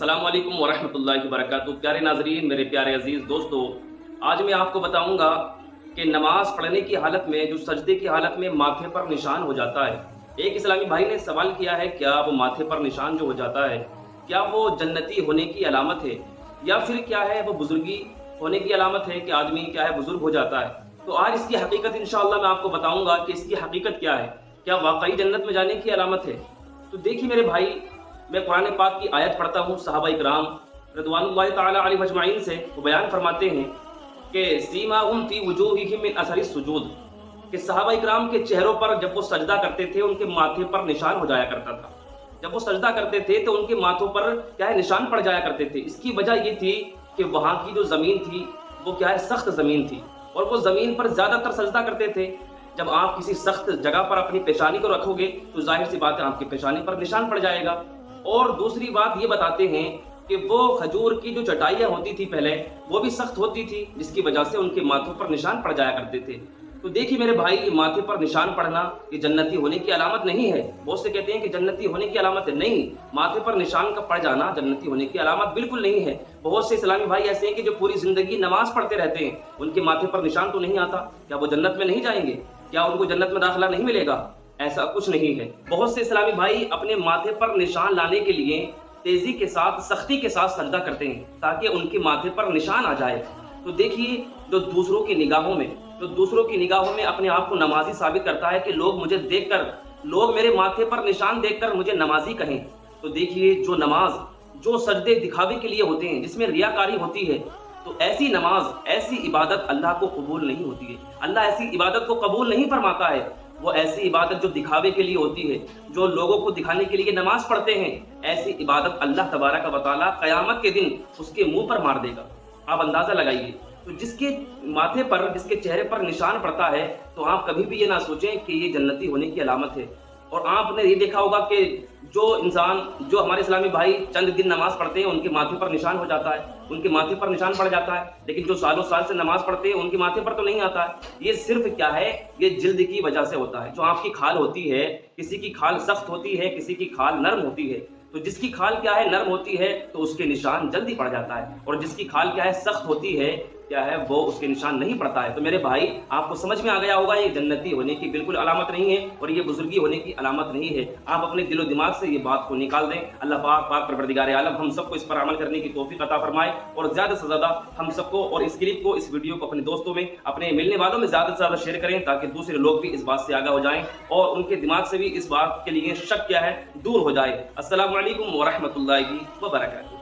अस्सलाम वालेकुम वरहमतुल्लाहि वबरकातुहू। प्यारे नाजरीन, मेरे प्यारे अजीज़ दोस्तों, आज मैं आपको बताऊंगा कि नमाज पढ़ने की हालत में जो सजदे की हालत में माथे पर निशान हो जाता है। एक इस्लामी भाई ने सवाल किया है, क्या वो माथे पर निशान जो हो जाता है, क्या वो जन्नती होने की अलामत है या फिर क्या है वो बुजुर्गी होने की अलामत है कि आदमी क्या है बुजुर्ग हो जाता है। तो आज इसकी हकीकत इंशाअल्लाह मैं आपको बताऊंगा कि इसकी हकीकत क्या है, क्या वाकई जन्नत में जाने की अलामत है। तो देखिए मेरे भाई, मैं कुरान पाक की आयत पढ़ता हूँ। सहाबा इकराम रिदवानुल्लाहि ताला अलैहिम अजमाइन से वो बयान फरमाते हैं कि सीमाहुम फी वुजूहिहिम मिन असरी सुजूद, कि सहाबा इकराम के चेहरों पर जब वो सजदा करते थे उनके माथे पर निशान हो जाया करता था। जब वो सजदा करते थे तो उनके माथों पर क्या है निशान पड़ जाया करते थे। इसकी वजह ये थी कि वहाँ की जो ज़मीन थी वो क्या है सख्त ज़मीन थी और वो ज़मीन पर ज़्यादातर सजदा करते थे। जब आप किसी सख्त जगह पर अपनी पेशानी को रखोगे तो जाहिर सी बात है आपकी पेशानी पर निशान पड़ जाएगा। और दूसरी बात ये बताते हैं कि वो खजूर की जो चटाइयाँ होती थी पहले वो भी सख्त होती थी, जिसकी वजह से उनके माथों पर निशान पड़ जाया करते थे। तो देखिए मेरे भाई, ये माथे पर निशान पड़ना ये जन्नती होने की अलामत नहीं है। बहुत से कहते हैं कि जन्नती होने की अलामत है, नहीं, माथे पर निशान का पड़ जाना जन्नती होने की अलामत बिल्कुल नहीं है। बहुत से इस्लामी भाई ऐसे हैं कि जो पूरी जिंदगी नमाज पढ़ते रहते हैं, उनके माथे पर निशान तो नहीं आता। क्या वो जन्नत में नहीं जाएंगे? क्या उनको जन्नत में दाखिला नहीं मिलेगा? ऐसा कुछ नहीं है। बहुत से इस्लामी भाई अपने माथे पर निशान लाने के लिए तेजी के साथ सख्ती के साथ सजदा करते हैं ताकि उनके माथे पर निशान आ जाए। तो देखिए, जो दूसरों की निगाहों में अपने आप को नमाजी साबित करता है कि लोग मुझे देखकर, लोग मेरे माथे पर निशान देखकर मुझे नमाजी कहें। तो देखिए, जो नमाज, जो सजदे दिखावे के लिए होते हैं, जिसमें रियाकारी होती है, तो ऐसी नमाज, ऐसी इबादत अल्लाह को कबूल नहीं होती है। अल्लाह ऐसी इबादत को कबूल नहीं फरमाता है। वो ऐसी इबादत जो दिखावे के लिए होती है, जो लोगों को दिखाने के लिए नमाज पढ़ते हैं, ऐसी इबादत अल्लाह तबारक व तआला क़यामत के दिन उसके मुंह पर मार देगा। आप अंदाजा लगाइए। तो जिसके माथे पर, जिसके चेहरे पर निशान पड़ता है, तो आप कभी भी ये ना सोचें कि ये जन्नती होने की अलामत है। और आपने ये देखा होगा कि जो इंसान, जो हमारे इस्लामी भाई चंद दिन नमाज पढ़ते हैं उनके माथे पर निशान हो जाता है, उनके माथे पर निशान पड़ जाता है, लेकिन जो सालों साल से नमाज पढ़ते हैं उनके माथे पर तो नहीं आता है। ये सिर्फ क्या है, ये जिल्द की वजह से होता है। जो आपकी खाल होती है, किसी की खाल सख्त होती है, किसी की खाल नरम होती है। तो जिसकी खाल क्या है नरम होती है तो उसके निशान जल्दी पड़ जाता है, और जिसकी खाल क्या है सख्त होती है, क्या है वो उसके निशान नहीं पड़ता है। तो मेरे भाई, आपको समझ में आ गया होगा, ये जन्नती होने की बिल्कुल अलामत नहीं है और ये बुजुर्गी होने की अलामत नहीं है। आप अपने दिलो दिमाग से ये बात को निकाल दें। अल्लाह पाक परवरदिगार आलम हम सबको इस पर अमल करने की तौफीक अता फरमाए और ज़्यादा से ज़्यादा हम सबको, और इस क्लिप को, इस वीडियो को अपने दोस्तों में, अपने मिलने वालों में ज़्यादा से ज़्यादा शेयर करें ताकि दूसरे लोग भी इस बात से आगाह हो जाएं और उनके दिमाग से भी इस बात के लिए शक क्या है दूर हो जाए। अस्सलामु अलैकुम वरहमतुल्लाहि वबरकातुहू।